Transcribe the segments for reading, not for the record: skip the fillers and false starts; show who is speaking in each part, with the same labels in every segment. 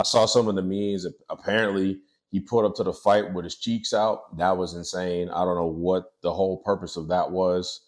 Speaker 1: I saw some of the memes. Apparently, he pulled up to the fight with his cheeks out. That was insane. I don't know what the whole purpose of that was.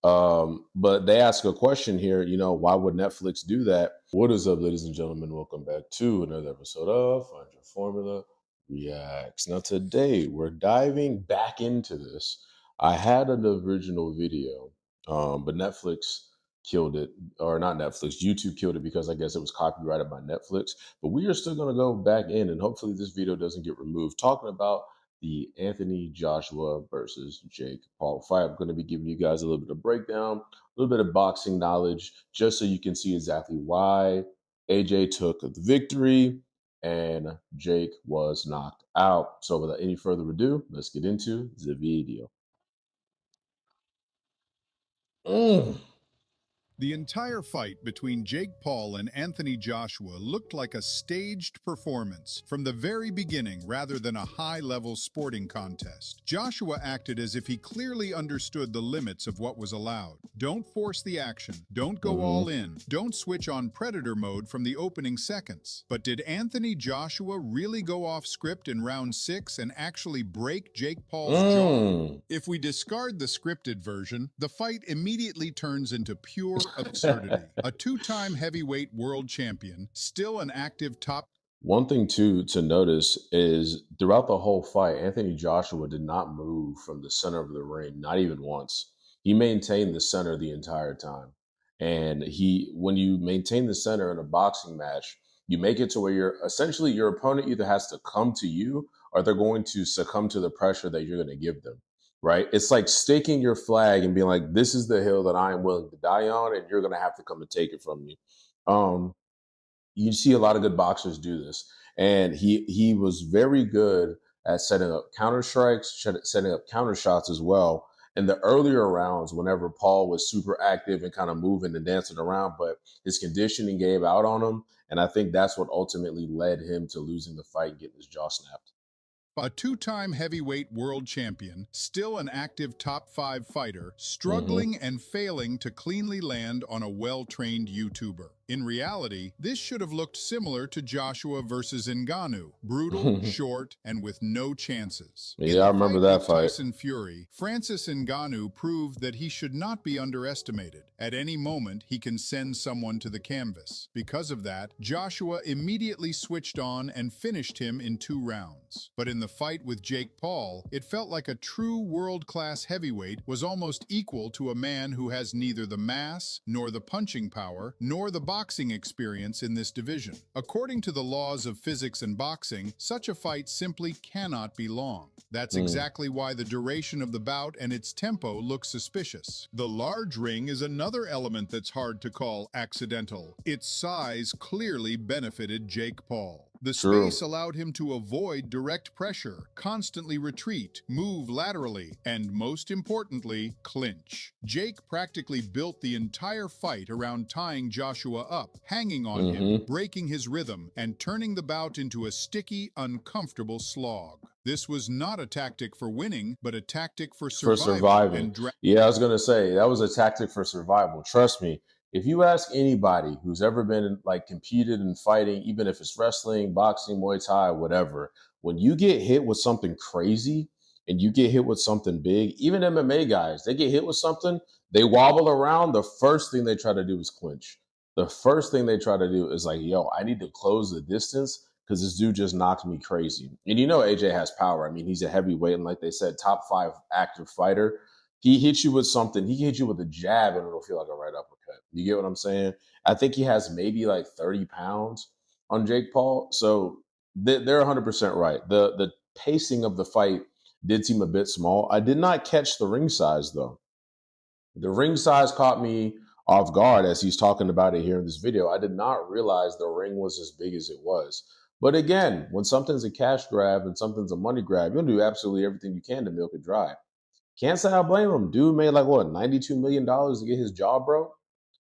Speaker 1: But they ask a question here, why would Netflix do that? What is up, ladies and gentlemen? Welcome back to another episode of Find Your Formula Reacts. Now, today we're diving back into this. I had an original video, but Netflix killed it, or not Netflix, YouTube killed it because I guess it was copyrighted by Netflix. But we are still going to go back in, and hopefully this video doesn't get removed, talking about the Anthony Joshua versus Jake Paul fight. I'm going to be giving you guys a little bit of breakdown, a little bit of boxing knowledge, just so you can see exactly why AJ took the victory and Jake was knocked out. So without any further ado, let's get into the video.
Speaker 2: The entire fight between Jake Paul and Anthony Joshua looked like a staged performance from the very beginning rather than a high-level sporting contest. Joshua acted as if he clearly understood the limits of what was allowed. Don't force the action. Don't go all in. Don't switch on predator mode from the opening seconds. But did Anthony Joshua really go off script in round 6 and actually break Jake Paul's jaw? If we discard the scripted version, the fight immediately turns into pure absurdity. A two-time heavyweight world champion, still an active top.
Speaker 1: One thing to notice is throughout the whole fight, Anthony Joshua did not move from the center of the ring, not even once. He maintained the center the entire time. And when you maintain the center in a boxing match, you make it to where your opponent either has to come to you or they're going to succumb to the pressure that you're going to give them. Right? It's like staking your flag and being like, this is the hill that I am willing to die on, and you're going to have to come and take it from me. You see a lot of good boxers do this, and he was very good at setting up counter strikes, setting up counter shots as well. In the earlier rounds, whenever Paul was super active and kind of moving and dancing around, but his conditioning gave out on him, and I think that's what ultimately led him to losing the fight and getting his jaw snapped.
Speaker 2: A two-time heavyweight world champion, still an active top 5 fighter, struggling and failing to cleanly land on a well-trained YouTuber. In reality, this should have looked similar to Joshua versus Ngannou, brutal, short, and with no chances.
Speaker 1: Yeah, I remember that fight.
Speaker 2: Tyson Fury, Francis Ngannou proved that he should not be underestimated. At any moment, he can send someone to the canvas. Because of that, Joshua immediately switched on and finished him in 2 rounds. But in the fight with Jake Paul, it felt like a true world-class heavyweight was almost equal to a man who has neither the mass, nor the punching power, nor the boxing experience in this division. According to the laws of physics and boxing, such a fight simply cannot be long. That's exactly why the duration of the bout and its tempo look suspicious. The large ring is another element that's hard to call accidental. Its size clearly benefited Jake Paul. The space allowed him to avoid direct pressure, constantly retreat, move laterally, and most importantly, clinch. Jake practically built the entire fight around tying Joshua up, hanging on him, breaking his rhythm, and turning the bout into a sticky, uncomfortable slog. This was not a tactic for winning, but a tactic for surviving.
Speaker 1: Yeah, I was going to say, that was a tactic for survival. Trust me. If you ask anybody who's ever been competed in fighting, even if it's wrestling, boxing, Muay Thai, whatever, when you get hit with something crazy and you get hit with something big, even MMA guys, they get hit with something, they wobble around. The first thing they try to do is clinch. The first thing they try to do is like, yo, I need to close the distance because this dude just knocked me crazy. And AJ has power. I mean, he's a heavyweight, and like they said, top 5 active fighter. He hits you with something. He can hit you with a jab, and it'll feel like a right uppercut. You get what I'm saying? I think he has maybe like 30 pounds on Jake Paul. So they're 100% right. The pacing of the fight did seem a bit small. I did not catch the ring size, though. The ring size caught me off guard as he's talking about it here in this video. I did not realize the ring was as big as it was. But again, when something's a cash grab and something's a money grab, you'll do absolutely everything you can to milk it dry. Can't say I blame him. Dude made like what, $92 million to get his jaw broke?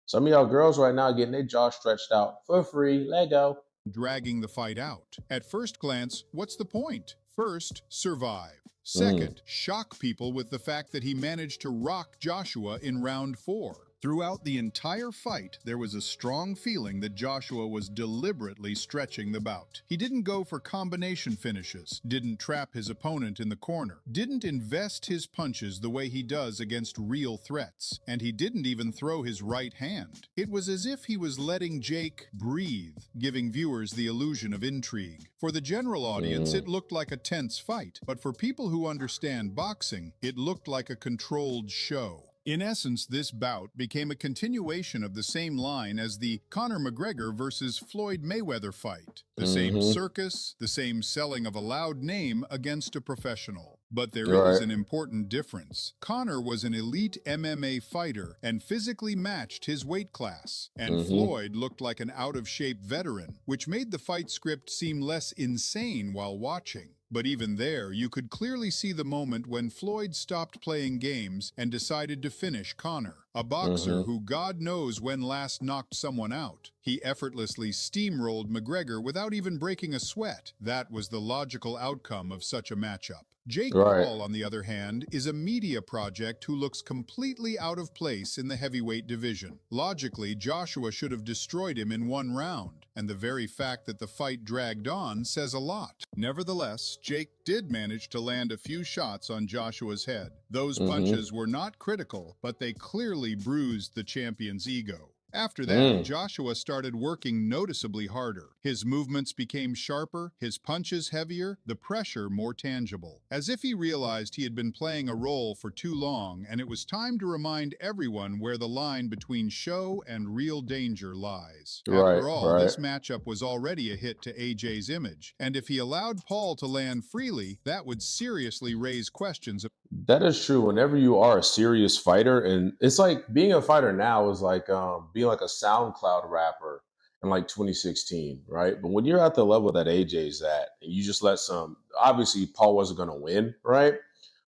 Speaker 1: Some of y'all girls right now getting their jaw stretched out for free. Let go.
Speaker 2: Dragging the fight out. At first glance, what's the point? First, survive. Second, shock people with the fact that he managed to rock Joshua in round 4. Throughout the entire fight, there was a strong feeling that Joshua was deliberately stretching the bout. He didn't go for combination finishes, didn't trap his opponent in the corner, didn't invest his punches the way he does against real threats, and he didn't even throw his right hand. It was as if he was letting Jake breathe, giving viewers the illusion of intrigue. For the general audience,
Speaker 1: Mm,
Speaker 2: it looked like a tense fight, but for people who understand boxing, it looked like a controlled show. In essence, this bout became a continuation of the same line as the Conor McGregor versus Floyd Mayweather fight. The same
Speaker 1: mm-hmm.
Speaker 2: circus, the same selling of a loud name against a professional. But there is
Speaker 1: Right.
Speaker 2: an important difference. Conor was an elite MMA fighter and physically matched his weight class, and
Speaker 1: Mm-hmm.
Speaker 2: Floyd looked like an out-of-shape veteran, which made the fight script seem less insane while watching. But even there, you could clearly see the moment when Floyd stopped playing games and decided to finish Conor, a boxer
Speaker 1: Mm-hmm.
Speaker 2: who God knows when last knocked someone out. He effortlessly steamrolled McGregor without even breaking a sweat. That was the logical outcome of such a matchup. Jake
Speaker 1: Right.
Speaker 2: Paul, on the other hand, is a media project who looks completely out of place in the heavyweight division. Logically, Joshua should have destroyed him in one round, and the very fact that the fight dragged on says a lot. Nevertheless, Jake did manage to land a few shots on Joshua's head. Those
Speaker 1: Mm-hmm.
Speaker 2: punches were not critical, but they clearly bruised the champion's ego. After that,
Speaker 1: Mm.
Speaker 2: Joshua started working noticeably harder. His movements became sharper, his punches heavier, the pressure more tangible. As if he realized he had been playing a role for too long, and it was time to remind everyone where the line between show and real danger lies.
Speaker 1: Right.
Speaker 2: After all,
Speaker 1: Right.
Speaker 2: this matchup was already a hit to AJ's image, and if he allowed Paul to land freely, that would seriously raise questions.
Speaker 1: That is true. Whenever you are a serious fighter, and it's like being a fighter now is like being like a SoundCloud rapper in like 2016, right? But when you're at the level that AJ's at, and you just let some, obviously Paul wasn't going to win, right?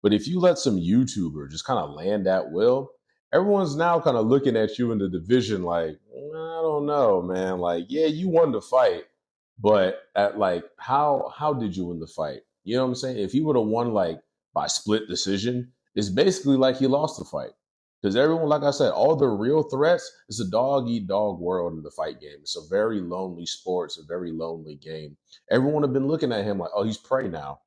Speaker 1: But if you let some YouTuber just kind of land at will, everyone's now kind of looking at you in the division like, I don't know, man. Like, yeah, you won the fight, but at like, how did you win the fight? You know what I'm saying? If he would have won like by split decision, it's basically like he lost the fight. Because everyone, like I said, all the real threats, it's a dog eat dog world in the fight game. It's a very lonely sport. It's a very lonely game. Everyone have been looking at him like, oh, he's prey now.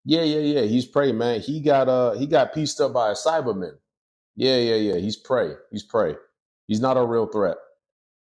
Speaker 1: Yeah, yeah, yeah. He's prey, man. He got pieced up by a Cyberman. Yeah, yeah, yeah. He's prey. He's prey. He's not a real threat.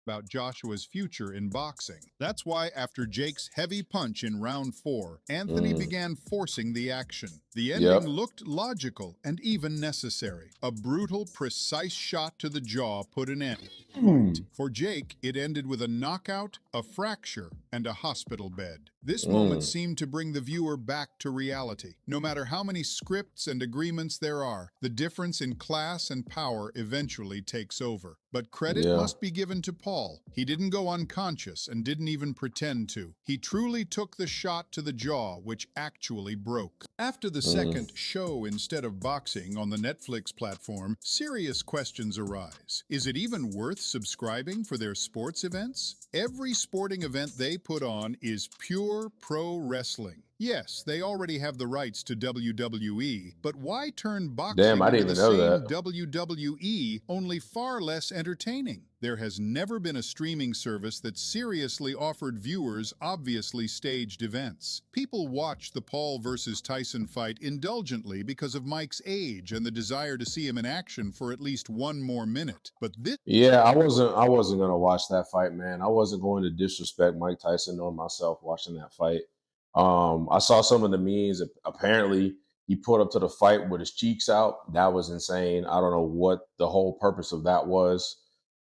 Speaker 2: About Joshua's future in boxing. That's why after Jake's heavy punch in round 4, Anthony
Speaker 1: Mm,
Speaker 2: began forcing the action. The ending
Speaker 1: yep.
Speaker 2: looked logical and even necessary. A brutal, precise shot to the jaw put an end.
Speaker 1: Mm,
Speaker 2: For Jake, it ended with a knockout, a fracture, and a hospital bed. This moment
Speaker 1: mm,
Speaker 2: seemed to bring the viewer back to reality. No matter how many scripts and agreements there are, the difference in class and power eventually takes over. But credit
Speaker 1: yeah.
Speaker 2: must be given to Paul. He didn't go unconscious and didn't even pretend to. He truly took the shot to the jaw, which actually broke. After the
Speaker 1: Mm,
Speaker 2: second show instead of boxing on the Netflix platform, serious questions arise. Is it even worth subscribing for their sports events? Every sporting event they put on is pure pro wrestling. Yes, they already have the rights to WWE, but why turn
Speaker 1: damn,
Speaker 2: boxing
Speaker 1: I
Speaker 2: into
Speaker 1: didn't
Speaker 2: the
Speaker 1: even know
Speaker 2: same
Speaker 1: that.
Speaker 2: WWE, only far less entertaining? There has never been a streaming service that seriously offered viewers obviously staged events. People watched the Paul versus Tyson fight indulgently because of Mike's age and the desire to see him in action for at least one more minute. But this
Speaker 1: Yeah, I wasn't gonna watch that fight, man. I wasn't going to disrespect Mike Tyson or myself watching that fight. I saw some of the memes. Apparently, he put up to the fight with his cheeks out. That was insane. I don't know what the whole purpose of that was.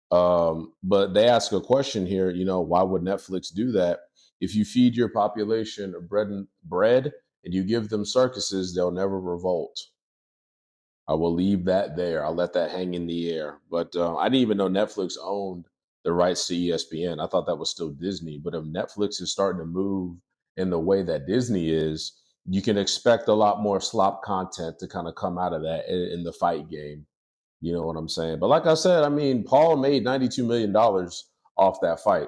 Speaker 1: But they ask a question here. Why would Netflix do that? If you feed your population bread and you give them circuses, they'll never revolt. I will leave that there. I'll let that hang in the air. But I didn't even know Netflix owned the rights to ESPN. I thought that was still Disney. But if Netflix is starting to move in the way that Disney is, you can expect a lot more slop content to kind of come out of that in the fight game. You know what I'm saying? But like I said, I mean, Paul made $92 million off that fight.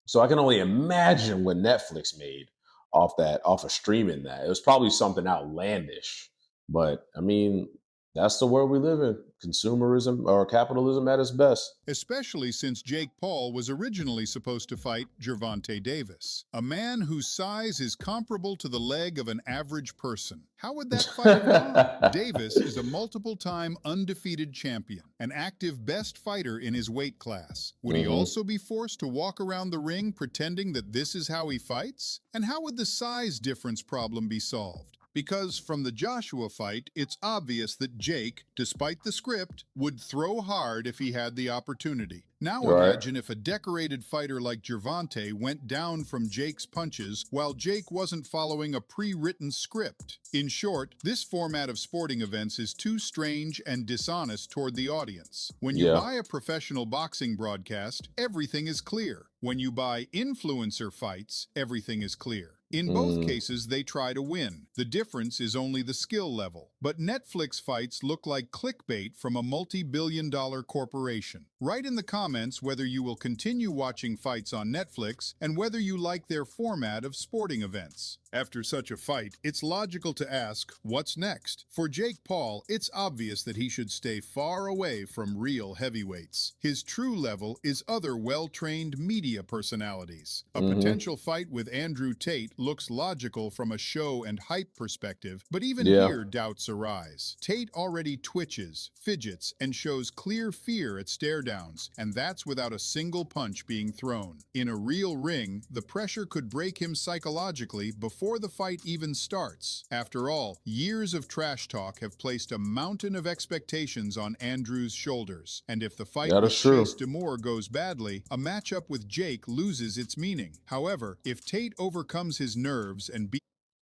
Speaker 1: So I can only imagine what Netflix made off of streaming that. It was probably something outlandish. But I mean, That's the world we live in. Consumerism or capitalism at its best.
Speaker 2: Especially since Jake Paul was originally supposed to fight Gervonta Davis, a man whose size is comparable to the leg of an average person. How would that fight have gone? Davis is a multiple-time undefeated champion, an active best fighter in his weight class. Would he
Speaker 1: Hmm.
Speaker 2: also be forced to walk around the ring pretending that this is how he fights? And how would the size difference problem be solved? Because from the Joshua fight, it's obvious that Jake, despite the script, would throw hard if he had the opportunity. Now
Speaker 1: Right.
Speaker 2: imagine if a decorated fighter like Gervonta went down from Jake's punches while Jake wasn't following a pre-written script. In short, this format of sporting events is too strange and dishonest toward the audience. When you
Speaker 1: Yeah.
Speaker 2: buy a professional boxing broadcast, everything is clear. When you buy influencer fights, everything is clear. In both
Speaker 1: Mm.
Speaker 2: cases, they try to win. The difference is only the skill level. But Netflix fights look like clickbait from a multi-billion-dollar corporation. Write in the comments whether you will continue watching fights on Netflix and whether you like their format of sporting events. After such a fight, it's logical to ask, what's next? For Jake Paul, it's obvious that he should stay far away from real heavyweights. His true level is other well-trained media personalities. A
Speaker 1: Hmm.
Speaker 2: potential fight with Andrew Tate looks logical from a show and hype perspective, but even
Speaker 1: Yeah.
Speaker 2: here doubts arise. Tate already twitches, fidgets, and shows clear fear at stare-downs, and that's without a single punch being thrown. In a real ring, the pressure could break him psychologically before the fight even starts. After all, years of trash talk have placed a mountain of expectations on Andrew's shoulders, and if the fight
Speaker 1: That is
Speaker 2: with Chase
Speaker 1: true.
Speaker 2: Demore goes badly, a matchup with Jake loses its meaning. However, if Tate overcomes his nerves and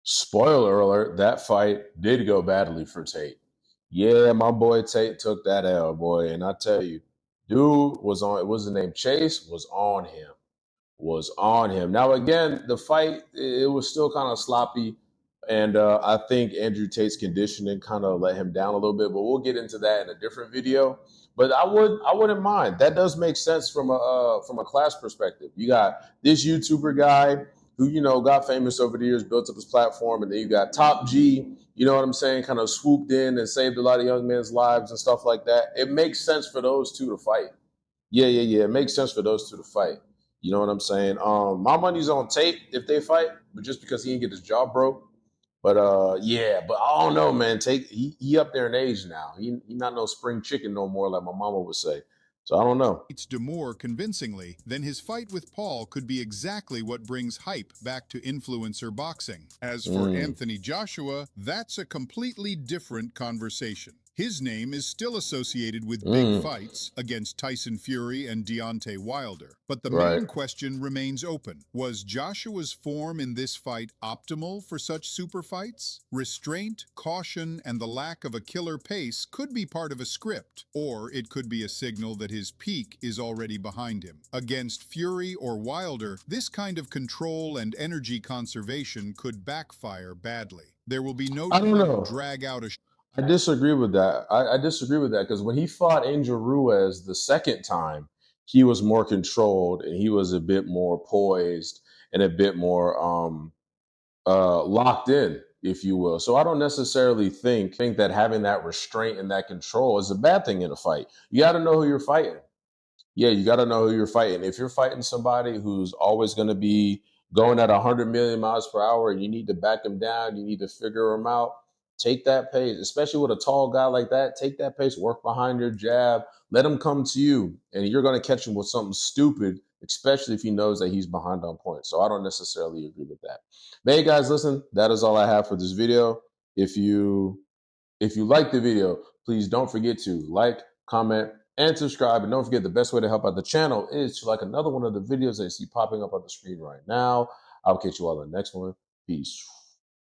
Speaker 1: Spoiler alert, that fight did go badly for Tate. Yeah, my boy Tate took that L, boy. And I tell you, dude was on, what was his name? Chase was on him. Was on him. Now, again, the fight, it was still kind of sloppy. And I think Andrew Tate's conditioning kind of let him down a little bit, but we'll get into that in a different video. But I wouldn't mind. That does make sense from a class perspective. You got this YouTuber guy who got famous over the years, built up his platform, and then you got Top G. You know what I'm saying? Kind of swooped in and saved a lot of young men's lives and stuff like that. It makes sense for those two to fight. Yeah, yeah, yeah. It makes sense for those two to fight. You know what I'm saying? My money's on Tate if they fight, but just because he didn't get his jaw broke. But yeah, but I don't know, man. Tate he up there in age now. He not no spring chicken no more, like my mama would say. So I don't know.
Speaker 2: beats Demore convincingly, then his fight with Paul could be exactly what brings hype back to influencer boxing. As for
Speaker 1: Mm,
Speaker 2: Anthony Joshua, that's a completely different conversation. His name is still associated with big
Speaker 1: mm,
Speaker 2: fights against Tyson Fury and Deontay Wilder. But the
Speaker 1: right.
Speaker 2: main question remains open. Was Joshua's form in this fight optimal for such super fights? Restraint, caution, and the lack of a killer pace could be part of a script, or it could be a signal that his peak is already behind him. Against Fury or Wilder, this kind of control and energy conservation could backfire badly. There will be no
Speaker 1: I don't
Speaker 2: time to
Speaker 1: know.
Speaker 2: drag out a
Speaker 1: I disagree with that. I disagree with that because when he fought Angel Ruiz the second time, he was more controlled and he was a bit more poised and a bit more locked in, if you will. So I don't necessarily think that having that restraint and that control is a bad thing in a fight. You got to know who you're fighting. Yeah, you got to know who you're fighting. If you're fighting somebody who's always going to be going at 100 million miles per hour and you need to back them down, you need to figure them out, take that pace, especially with a tall guy like that. Take that pace, work behind your jab, let him come to you, and you're going to catch him with something stupid, especially if he knows that he's behind on points. So I don't necessarily agree with that. But hey, guys, listen, that is all I have for this video. If you like the video, please don't forget to like, comment, and subscribe. And don't forget, the best way to help out the channel is to like another one of the videos that you see popping up on the screen right now. I'll catch you all in the next one. Peace.